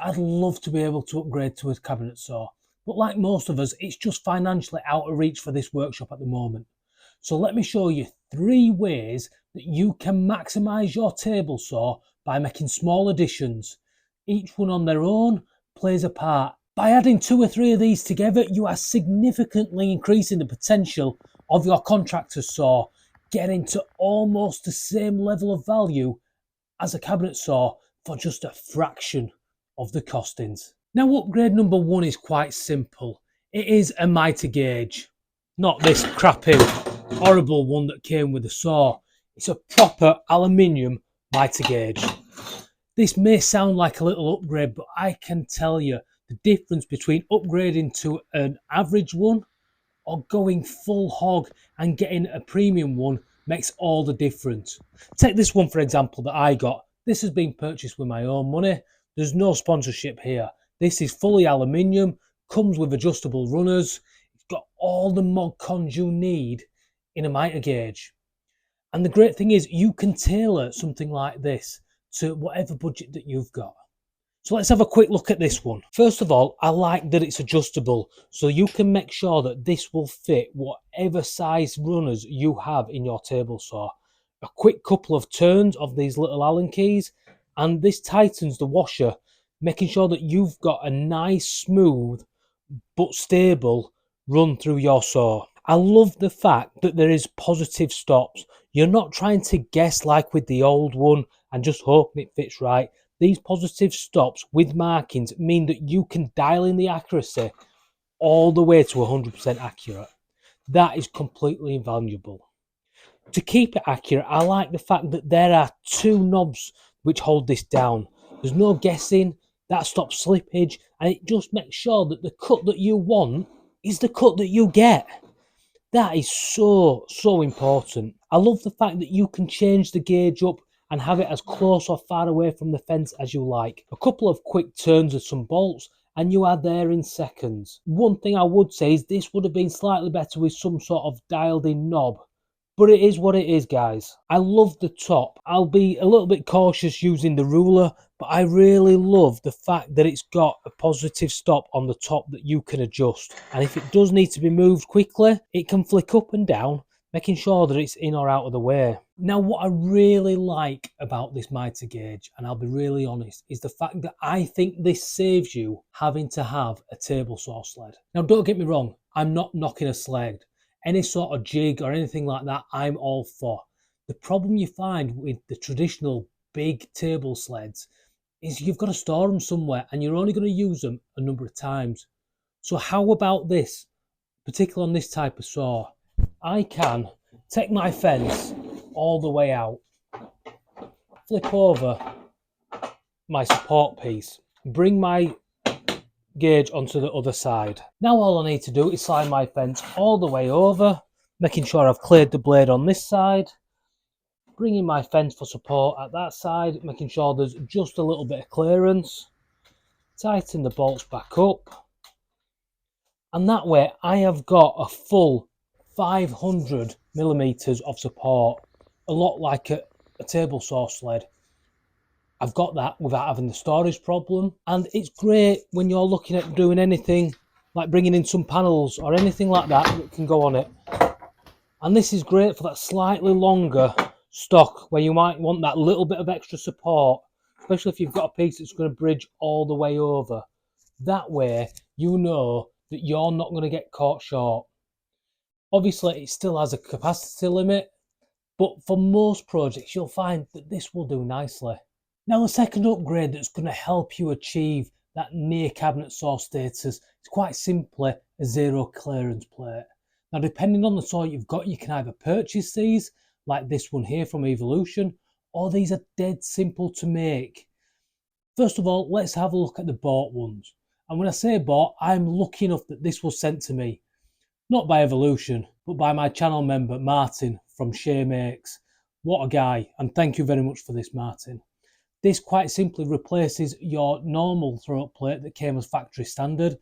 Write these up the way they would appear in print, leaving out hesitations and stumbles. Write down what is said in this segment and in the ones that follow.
I'd love to be able to upgrade to a cabinet saw, but like most of us, it's just financially out of reach for this workshop at the moment. So let me show you 3 ways that you can maximise your table saw by making small additions. Each one on their own plays a part. By adding 2 or 3 of these together, you are significantly increasing the potential of your contractor's saw, getting to almost the same level of value as a cabinet saw for just a fraction of the costings. Now, upgrade number 1 is quite simple. It is a mitre gauge, not this crappy, horrible one that came with the saw. It's a proper aluminium mitre gauge. This may sound like a little upgrade, but I can tell you the difference between upgrading to an average one or going full hog and getting a premium one makes all the difference. Take this one for example that I got. This has been purchased with my own money. There's no sponsorship here. This is fully aluminium, comes with adjustable runners. It's got all the mod cons you need in a mitre gauge. And the great thing is you can tailor something like this to whatever budget that you've got. So let's have a quick look at this one. First of all, I like that it's adjustable, so you can make sure that this will fit whatever size runners you have in your table saw. A quick couple of turns of these little Allen keys, and this tightens the washer, making sure that you've got a nice, smooth, but stable run through your saw. I love the fact that there is positive stops. You're not trying to guess like with the old one and just hoping it fits right. These positive stops with markings mean that you can dial in the accuracy all the way to 100% accurate. That is completely invaluable. To keep it accurate, I like the fact that there are 2 knobs which hold this down. There's no guessing, that stops slippage, and it just makes sure that the cut that you want is the cut that you get. That is so important. I love the fact that you can change the gauge up and have it as close or far away from the fence as you like. A couple of quick turns of some bolts and you are there in seconds. One thing I would say is this would have been slightly better with some sort of dialed in knob. But it is what it is, guys. I love the top. I'll be a little bit cautious using the ruler, but I really love the fact that it's got a positive stop on the top that you can adjust. And if it does need to be moved quickly, it can flick up and down, making sure that it's in or out of the way. Now, what I really like about this mitre gauge, and I'll be really honest, is the fact that I think this saves you having to have a table saw sled. Now, don't get me wrong, I'm not knocking a sled. Any sort of jig or anything like that, I'm all for. The problem you find with the traditional big table sleds is you've got to store them somewhere and you're only going to use them a number of times. So how about this, particularly on this type of saw? I can take my fence all the way out, flip over my support piece, bring my gauge onto the other side. Now all I need to do is slide my fence all the way over, making sure I've cleared the blade on this side, bringing my fence for support at that side, making sure there's just a little bit of clearance, tighten the bolts back up, and that way I have got a full 500 millimeters of support, a lot like a table saw sled. I've got that without having the storage problem, and it's great when you're looking at doing anything like bringing in some panels or anything like that that can go on it. And this is great for that slightly longer stock where you might want that little bit of extra support, especially if you've got a piece that's going to bridge all the way over. That way you know that you're not going to get caught short. Obviously it still has a capacity limit, but for most projects you'll find that this will do nicely. Now, the second upgrade that's going to help you achieve that near cabinet saw status is quite simply a zero clearance plate. Now, depending on the saw you've got, you can either purchase these, like this one here from Evolution, or these are dead simple to make. First of all, let's have a look at the bought ones. And when I say bought, I'm lucky enough that this was sent to me, not by Evolution, but by my channel member, Martin from Shea Makes. What a guy, and thank you very much for this, Martin. This quite simply replaces your normal throat plate that came as factory standard.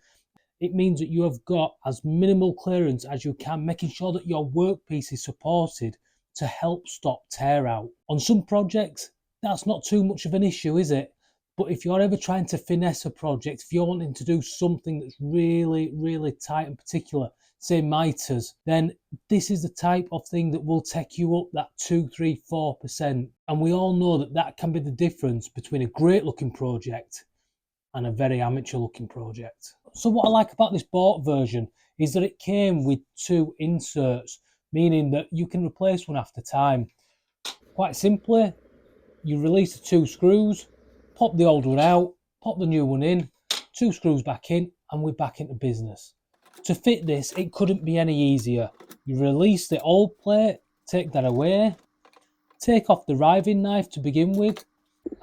It means that you have got as minimal clearance as you can, making sure that your workpiece is supported to help stop tear out. On some projects, that's not too much of an issue, is it? But if you're ever trying to finesse a project, if you're wanting to do something that's really, really tight and particular, say mitres, then this is the type of thing that will take you up that 2, 3, 4%. And we all know that that can be the difference between a great looking project and a very amateur looking project. So what I like about this bought version is that it came with 2 inserts, meaning that you can replace one after time. Quite simply, you release the 2 screws, pop the old one out, pop the new one in, 2 screws back in, and we're back into business. To fit this, it couldn't be any easier. You release the old plate, take that away, take off the riving knife to begin with,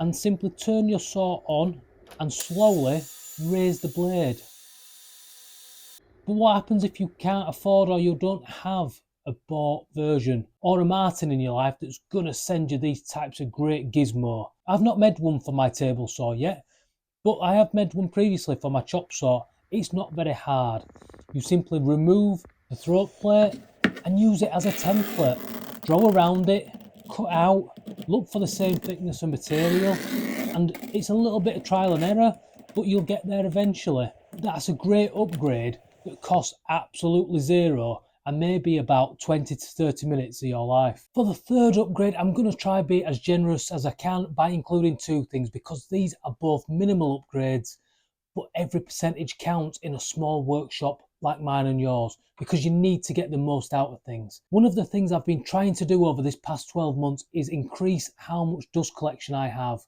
and simply turn your saw on and slowly raise the blade. But what happens if you can't afford or you don't have a bought version or a Martin in your life that's going to send you these types of great gizmo? I've not made one for my table saw yet, but I have made one previously for my chop saw. It's not very hard. You simply remove the throat plate and use it as a template. Draw around it, cut out, look for the same thickness of material, and it's a little bit of trial and error, but you'll get there eventually. That's a great upgrade that costs absolutely zero and maybe about 20 to 30 minutes of your life. For the third upgrade, I'm going to try to be as generous as I can by including 2 things, because these are both minimal upgrades, but every percentage counts in a small workshop like mine and yours, because you need to get the most out of things. One of the things I've been trying to do over this past 12 months is increase how much dust collection I have.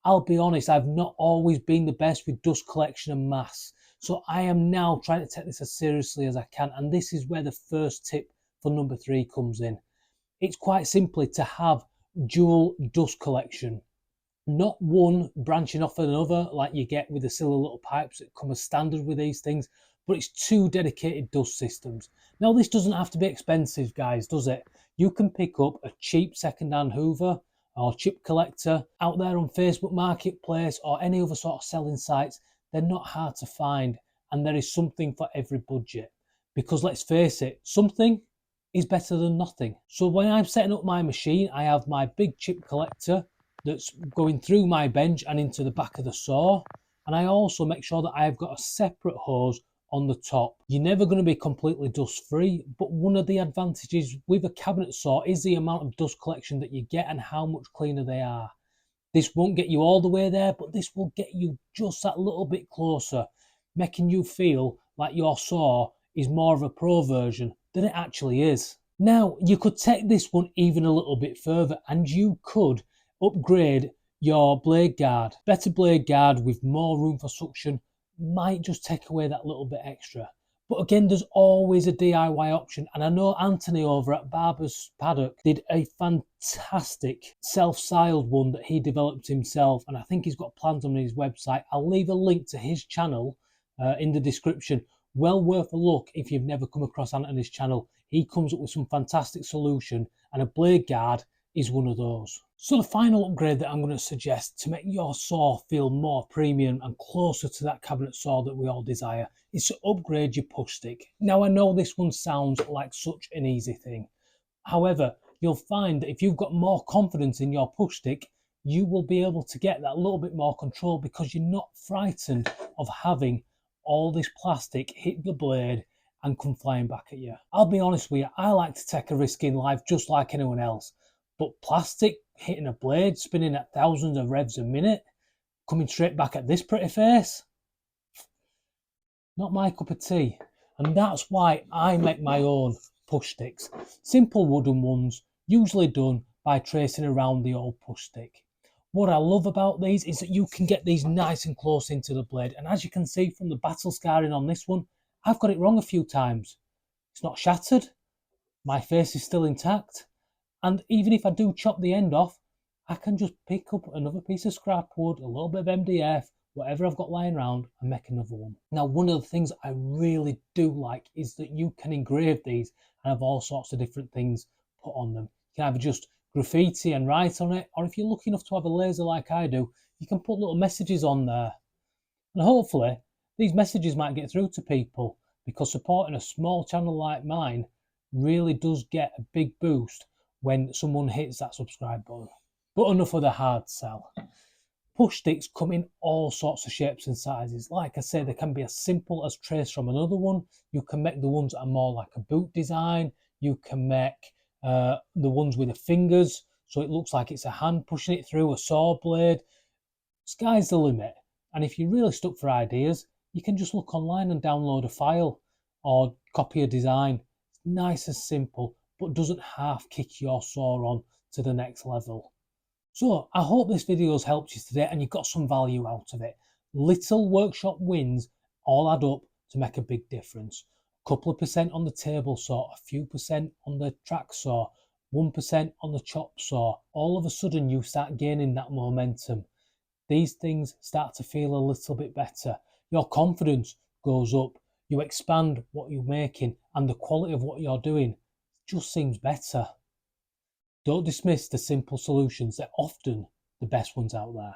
I'll be honest, I've not always been the best with dust collection and mass. So I am now trying to take this as seriously as I can. And this is where the first tip for number 3 comes in. It's quite simply to have dual dust collection. Not one branching off another like you get with the silly little pipes that come as standard with these things, but it's 2 dedicated dust systems. Now this doesn't have to be expensive, guys, does it? You can pick up a cheap second-hand Hoover or chip collector out there on Facebook Marketplace or any other sort of selling sites. They're not hard to find, and there is something for every budget. Because let's face it, something is better than nothing. So when I'm setting up my machine, I have my big chip collector that's going through my bench and into the back of the saw. And I also make sure that I've got a separate hose on the top. You're never going to be completely dust free, but one of the advantages with a cabinet saw is the amount of dust collection that you get and how much cleaner they are. This won't get you all the way there, but this will get you just that little bit closer, making you feel like your saw is more of a pro version than it actually is. Now, you could take this one even a little bit further, and you could upgrade your blade guard. Better blade guard with more room for suction might just take away that little bit extra. But again, there's always a DIY option. And I know Anthony over at Barber's Paddock did a fantastic self-styled one that he developed himself. And I think he's got plans on his website. I'll leave a link to his channel in the description. Well worth a look if you've never come across Anthony's channel. He comes up with some fantastic solution, and a blade guard is one of those. So the final upgrade that I'm going to suggest to make your saw feel more premium and closer to that cabinet saw that we all desire is to upgrade your push stick. Now I know this one sounds like such an easy thing. However, you'll find that if you've got more confidence in your push stick, you will be able to get that little bit more control, because you're not frightened of having all this plastic hit the blade and come flying back at you. I'll be honest with you, I like to take a risk in life just like anyone else. But plastic hitting a blade, spinning at thousands of revs a minute, coming straight back at this pretty face, not my cup of tea. And that's why I make my own push sticks. Simple wooden ones, usually done by tracing around the old push stick. What I love about these is that you can get these nice and close into the blade. And as you can see from the battle scarring on this one, I've got it wrong a few times. It's not shattered. My face is still intact. And even if I do chop the end off, I can just pick up another piece of scrap wood, a little bit of MDF, whatever I've got lying around, and make another one. Now, one of the things I really do like is that you can engrave these and have all sorts of different things put on them. You can either just graffiti and write on it, or if you're lucky enough to have a laser like I do, you can put little messages on there. And hopefully, these messages might get through to people, because supporting a small channel like mine really does get a big boost when someone hits that subscribe button. But enough of the hard sell. Push sticks come in all sorts of shapes and sizes. Like I say, they can be as simple as trace from another one. You can make the ones that are more like a boot design. You can make the ones with the fingers, so it looks like it's a hand pushing it through a saw blade. Sky's the limit. And if you're really stuck for ideas, you can just look online and download a file or copy a design. It's nice and simple, but doesn't half kick your saw on to the next level. So I hope this video has helped you today and you got some value out of it. Little workshop wins all add up to make a big difference. A couple of percent on the table saw, a few percent on the track saw, 1% on the chop saw. All of a sudden you start gaining that momentum. These things start to feel a little bit better. Your confidence goes up. You expand what you're making and the quality of what you're doing just seems better. Don't dismiss the simple solutions, they're often the best ones out there.